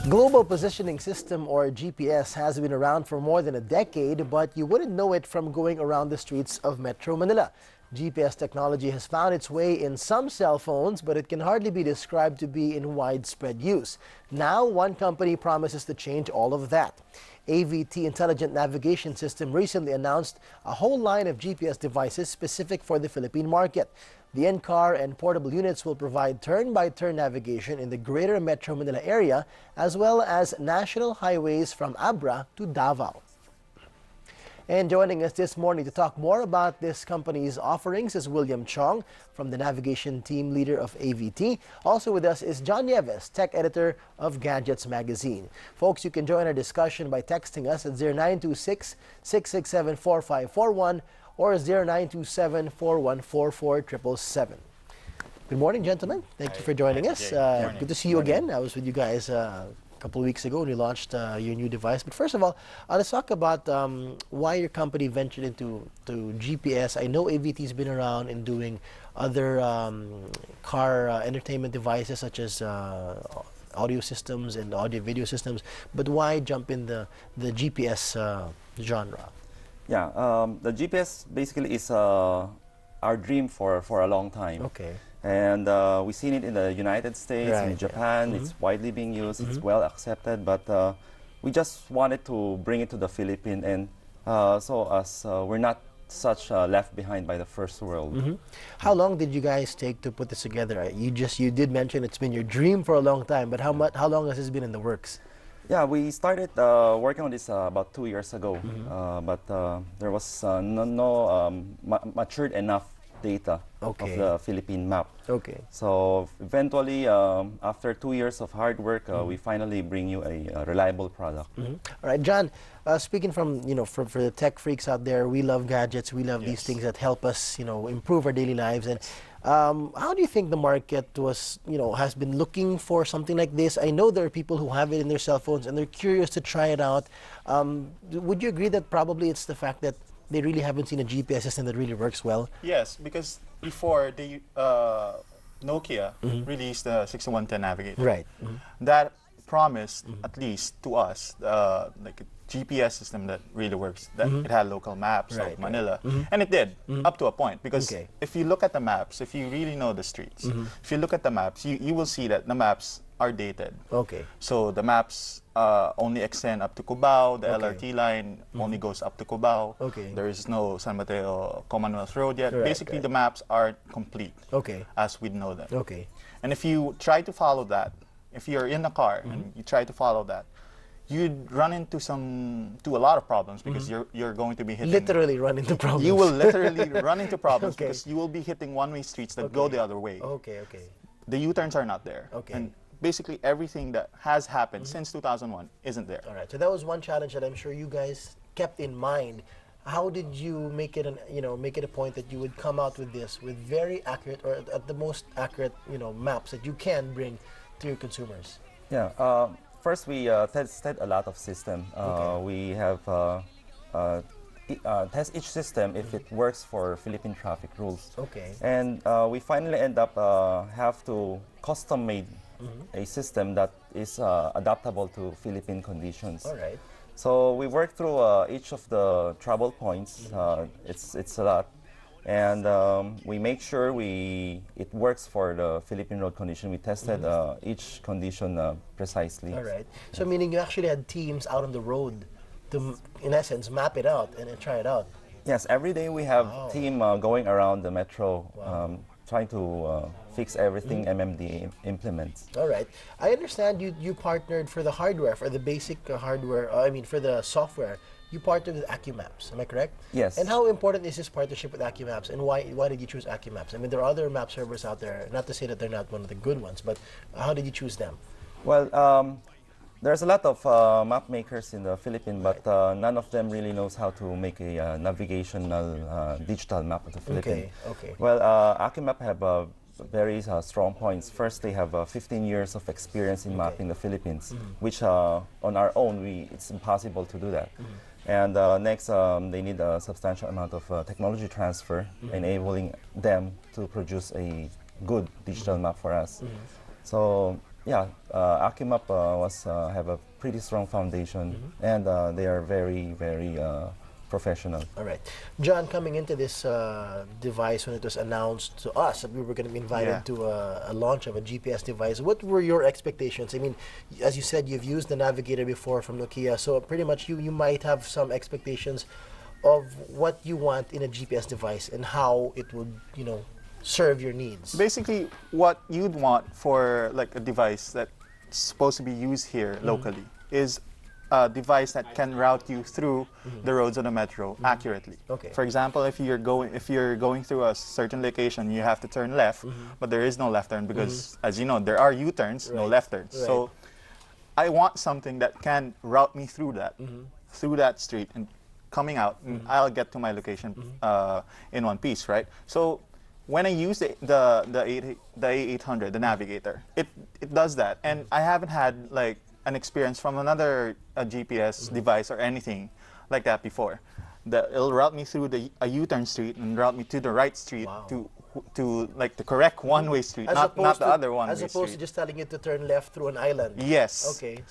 Global Positioning System, or GPS, has been around for more than a decade, but you wouldn't know it from going around the streets of Metro Manila. GPS technology has found its way in some cell phones, but it can hardly be described to be in widespread use. Now, one company promises to change all of that. AVT Intelligent Navigation System recently announced a whole line of GPS devices specific for the Philippine market. The in-car and portable units will provide turn-by-turn navigation in the greater Metro Manila area, as well as national highways from Abra to Davao. And joining us this morning to talk more about this company's offerings is William Chong, from the navigation team leader of AVT. Also with us is John Nieves, tech editor of Gadgets magazine. Folks, you can join our discussion by texting us at 0926-667-4541 or 0927-4144-777. Good morning, gentlemen. Thank you for joining us. Good to see you again. I was with you guys a couple of weeks ago when you launched your new device. But first of all, let's talk about why your company ventured into GPS. I know AVT's been around in doing other car entertainment devices such as audio systems and audio-video systems, but why jump in the GPS genre? Yeah, the GPS basically is our dream for a long time. Okay. And we've seen it in the United States, in Japan. It's widely being used, it's well accepted, but we just wanted to bring it to the Philippines, and so as we're not such left behind by the first world. How long did you guys take to put this together? You did mention it's been your dream for a long time, but how long has this been in the works? Yeah, we started working on this about 2 years ago, but there was no matured enough data of the Philippine map. Okay. So eventually, after 2 years of hard work, we finally bring you a reliable product. All right, John. Speaking from for the tech freaks out there, we love gadgets. We love these things that help us improve our daily lives. And how do you think the market has been looking for something like this? I know there are people who have it in their cell phones and they're curious to try it out. Would you agree that probably it's the fact that they really haven't seen a GPS system that really works well? Yes, because before the Nokia released the 6110 Navigator, right? That promised, at least to us, like a GPS system that really works. That it had local maps of Manila, and it did up to a point. Because if you look at the maps, if you really know the streets, if you look at the maps, you will see that the maps are dated. Okay. So the maps only extend up to Cubao. The LRT line only goes up to Cubao. Okay. There is no San Mateo Commonwealth Road yet. Right, Basically, the maps aren't complete. Okay. As we know them. Okay. And if you try to follow that, if you're in a car and you try to follow that, you'd run into a lot of problems because you're going to be hitting. Literally run into problems. You will literally run into problems because you will be hitting one-way streets that go the other way. Okay. Okay. The U-turns are not there. Okay. And basically everything that has happened since 2001 isn't there. All right. So that was one challenge that I'm sure you guys kept in mind. How did you make it make it a point that you would come out with this with very accurate, or at the most accurate, maps that you can bring to your consumers? Yeah. First, we tested a lot of systems. We have test each system if it works for Philippine traffic rules. Okay. And we finally end up have to custom made a system that is adaptable to Philippine conditions. All right. So we worked through each of the trouble points. It's a lot. And we make sure it works for the Philippine road condition. We tested each condition precisely. All right. So meaning you actually had teams out on the road to, in essence, map it out and then try it out. Yes, every day we have team going around the metro trying to fix everything MMDA implements. All right. I understand you partnered for the hardware, for the basic hardware, for the software. You partnered with Akim, am I correct? Yes. And how important is this partnership with Akim, and why did you choose Akim? I mean, there are other map servers out there, not to say that they're not one of the good ones, but how did you choose them? Well, there's a lot of map makers in the Philippines, but none of them really knows how to make a navigational digital map of the Philippines. Okay. Well, Akim have very strong points. First, they have 15 years of experience in mapping the Philippines, which on our own, it's impossible to do that. And next, they need a substantial amount of technology transfer, enabling them to produce a good digital map for us. So Yeah, Akim have a pretty strong foundation, and they are very, very professional. All right. John, coming into this device, when it was announced to us that we were going to be invited to a launch of a GPS device, what were your expectations? I mean, as you said, you've used the Navigator before from Nokia, so pretty much you might have some expectations of what you want in a GPS device and how it would, you know, serve your needs. Basically, what you'd want for like a device that's supposed to be used here locally is a device that can route you through the roads of the metro accurately. Okay. For example, if you're going through a certain location, you have to turn left, but there is no left turn because, as you know, there are U-turns, no left turns. Right. So, I want something that can route me through that street and coming out, and I'll get to my location in one piece, right? So, when I use the A800, the Navigator, it does that, and I haven't had like an experience from another GPS device or anything like that before. It'll route me through a U-turn street and route me to the right street to like the correct one-way street, not the other one-way street. As opposed to just telling you to turn left through an island. Yes. Okay.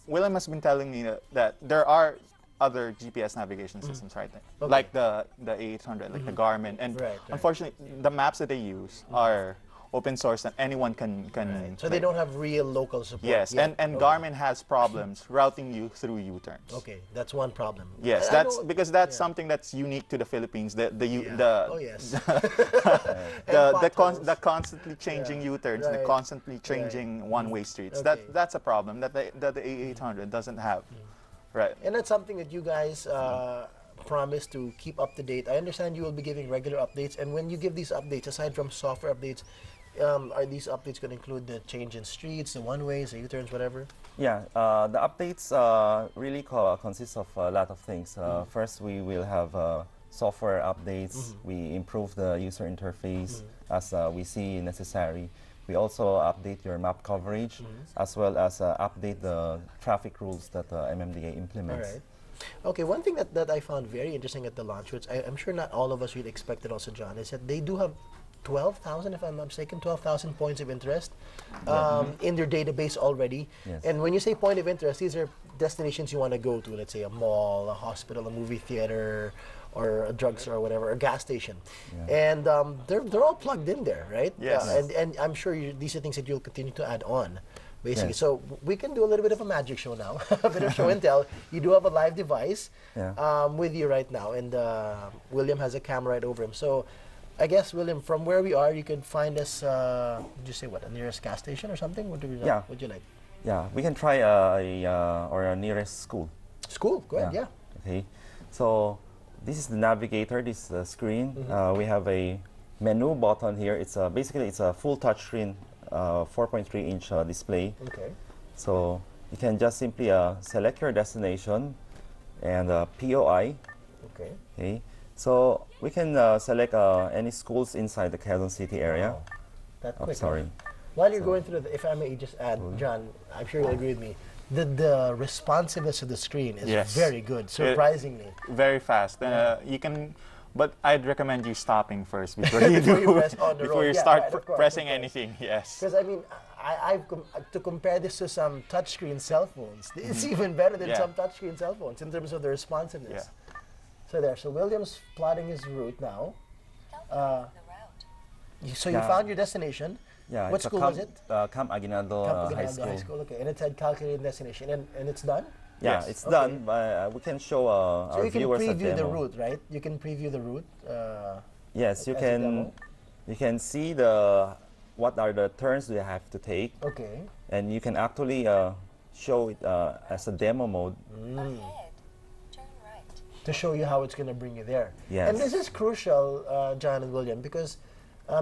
William has been telling me that there are other GPS navigation systems right there, like the A800, like the Garmin, and unfortunately, the maps that they use are open source and anyone can. So they don't have real local support. Yes, yet. and Garmin has problems routing you through U-turns. Okay, that's one problem. Yes, that's something that's unique to the Philippines. The constantly changing U-turns, the constantly changing one-way streets. That's a problem that the A800 doesn't have. Right. And that's something that you guys promise to keep up to date. I understand you will be giving regular updates, and when you give these updates, aside from software updates, are these updates going to include the change in streets, the one-ways, the U-turns, whatever? Yeah, the updates really consist of a lot of things. First, we will have software updates. We improve the user interface as we see necessary. We also update your map coverage, as well as update the traffic rules that MMDA implements. All right. Okay, one thing that I found very interesting at the launch, which I'm sure not all of us really expected also, John, is that they do have 12,000, if I'm not mistaken, 12,000 points of interest in their database already. Yes. And when you say point of interest, these are destinations you want to go to, let's say a mall, a hospital, a movie theater, or a drugstore or whatever, a gas station. And they're all plugged in there, right? Yes. And I'm sure these are things that you'll continue to add on, basically. So we can do a little bit of a magic show now, a bit of show and tell. You do have a live device with you right now, and William has a camera right over him. So I guess, William, from where we are, you can find us, did you say what, a nearest gas station or something? What would you like? Yeah, we can try a nearest school. School, go ahead, Okay, so this is the Navigator, this is the screen. We have a menu button here. It's basically it's a full touchscreen 4.3-inch display. Okay. So you can just simply select your destination and POI. Okay. Okay. So we can select any schools inside the Quezon City area. Wow. That quick. Sorry. While you're going through if I may just add, John, I'm sure you'll agree with me, the responsiveness of the screen is very good, surprisingly. Very fast. You can, but I'd recommend you stopping first before you start pressing anything. Yes. Because I mean, to compare this to some touchscreen cell phones, it's even better than some touchscreen cell phones in terms of the responsiveness. So William's plotting his route now. So you found your destination. Yeah, what school was it? Camp Aguinaldo High School. Okay, and it said calculated destination, and it's done? Yeah, it's done, but we can show our viewers a demo. So you can preview the route, right? You can preview the route. Yes, you can. You can see what are the turns you have to take. Okay. And you can actually show it as a demo mode. Ahead, turn right. To show you how it's going to bring you there. Yes. And this is crucial, John and William, because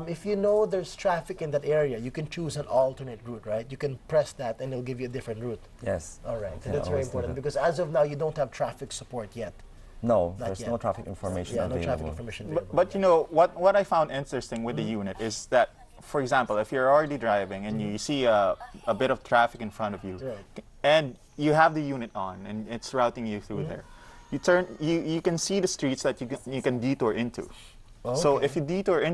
if you know there's traffic in that area, you can choose an alternate route, right? You can press that and it'll give you a different route. Yes. All right. So that's very important because as of now, you don't have traffic support yet. No, there's no traffic information available. No traffic information available. But you know, what I found interesting with the unit is that, for example, if you're already driving and you see a bit of traffic in front of you, and you have the unit on and it's routing you through there, you can see the streets that you can detour into. So if you detour into